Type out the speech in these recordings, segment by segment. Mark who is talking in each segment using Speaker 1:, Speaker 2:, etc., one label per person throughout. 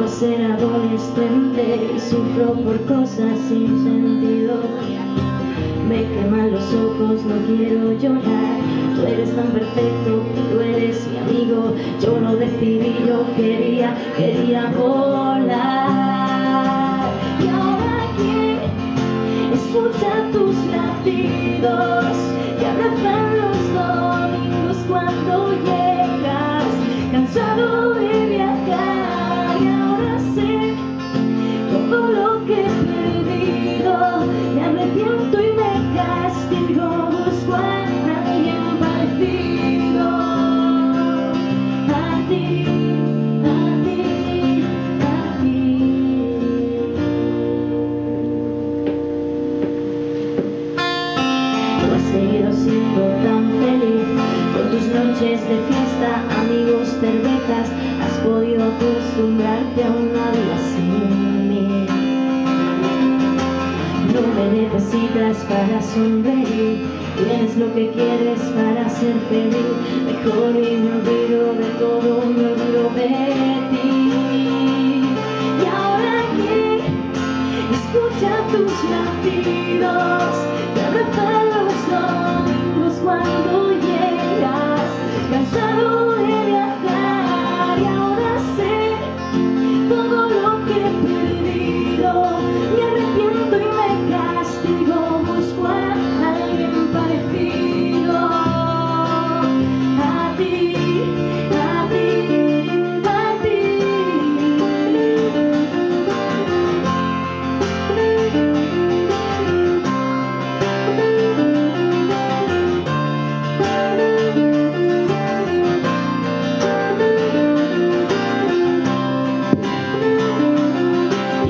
Speaker 1: ser adolescente y sufro por cosas sin sentido. Me queman los ojos, no quiero llorar. Tú eres tan perfecto, tú eres mi amigo. Yo lo decidí, yo quería volar. Y ahora que escucha tus latidos que abrazan los domingos cuando llegas, cansado de viajar. Y ahora sé todo lo que he perdido, me arrepiento y me castigo. Busco a alguien parecido a ti, a ti, a ti. Tú has seguido siendo tan feliz con tus noches de fiesta, amigos, cervezas. Has podido acostumbrarte a una vida sin mí. No me necesitas para sonreír, tienes lo que quieres para ser feliz. Mejor y me olvido de todo, me olvido de ti. Y ahora que escucha tus latidos que abrazan los domingos cuando llegas, cansado de viajar. Y ahora sé todo lo que he perdido, me arrepiento y me castigo. Busco a alguien parecido a ti, a ti, a ti.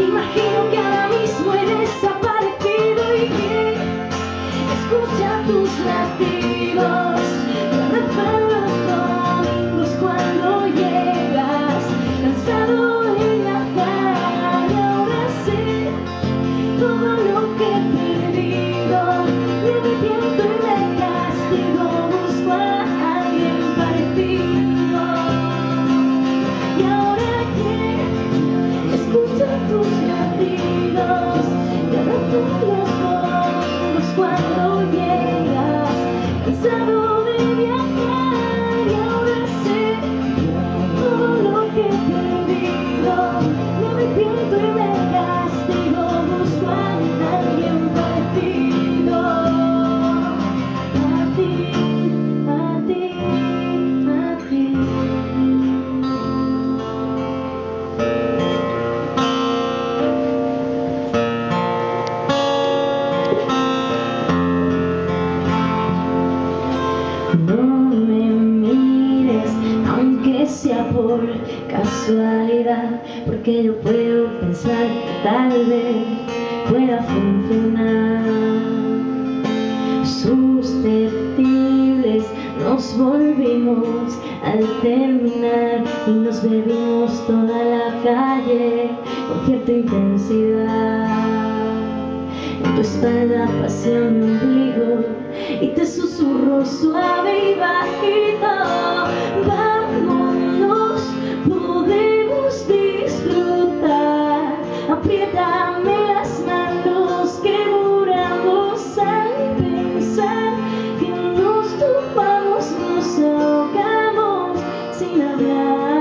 Speaker 1: Imagino que ahora mismo he desaparecido y que escucha tus latidos que abrazan los domingos cuando llegas, cansado de viajar. Y ahora sé todo lo que he perdido, me arrepiento y me castigo. Busco a alguien parecido. Y ahora que escucha tus latidos que abrazan los domingos cuando llegas, cansado de viajar. Y ahora sé todo lo que he perdido, me arrepiento y me castigo. Busco a alguien parecido a ti, a ti, a ti. No me mires, aunque sea por casualidad, porque yo puedo pensar que tal vez pueda funcionar. Susceptibles nos volvimos al terminar y nos bebimos toda la calle con cierta intensidad. En tu espalda pasé mi ombligo y te susurro suave y bajito. Vámonos, podemos disfrutar. Apriétame las manos que muramos al pensar que nos topamos, nos ahogamos sin hablar.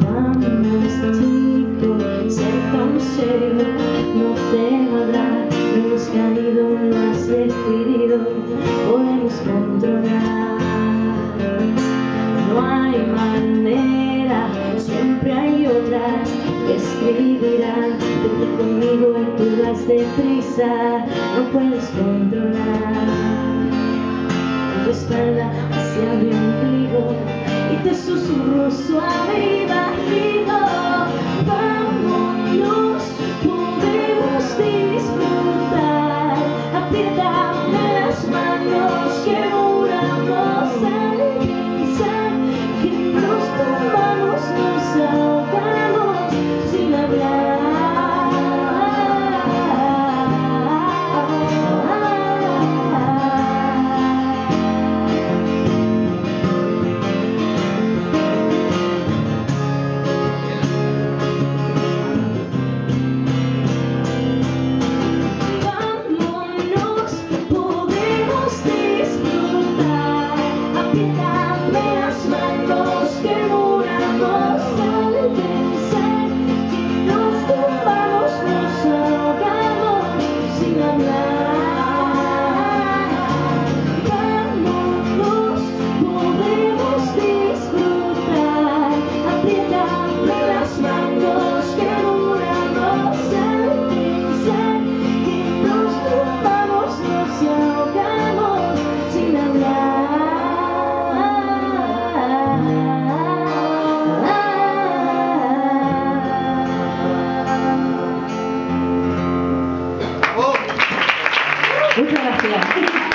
Speaker 1: Vamos, chico, ser tan serio, no tengo hablar. No hemos caído, no has decidido, podemos controlar. No hay manera, siempre hay otras que escribirán. Vete conmigo y tú vas deprisa, no puedes controlar. En tu espalda hacia mi ombligo y te susurro suave y bajito. Vámonos, podemos disfrutar. Apriétame las manos que muramos al pensar que nos tomamos, nos ahogamos sin hablar. de las manos que muramos al pensar que nos tumbamos, nos ahogamos sin hablar. Vámonos, podemos disfrutar, apriétame las manos que muramos al pensar que nos tumbamos, nos ahogamos sin hablar. Muchas gracias.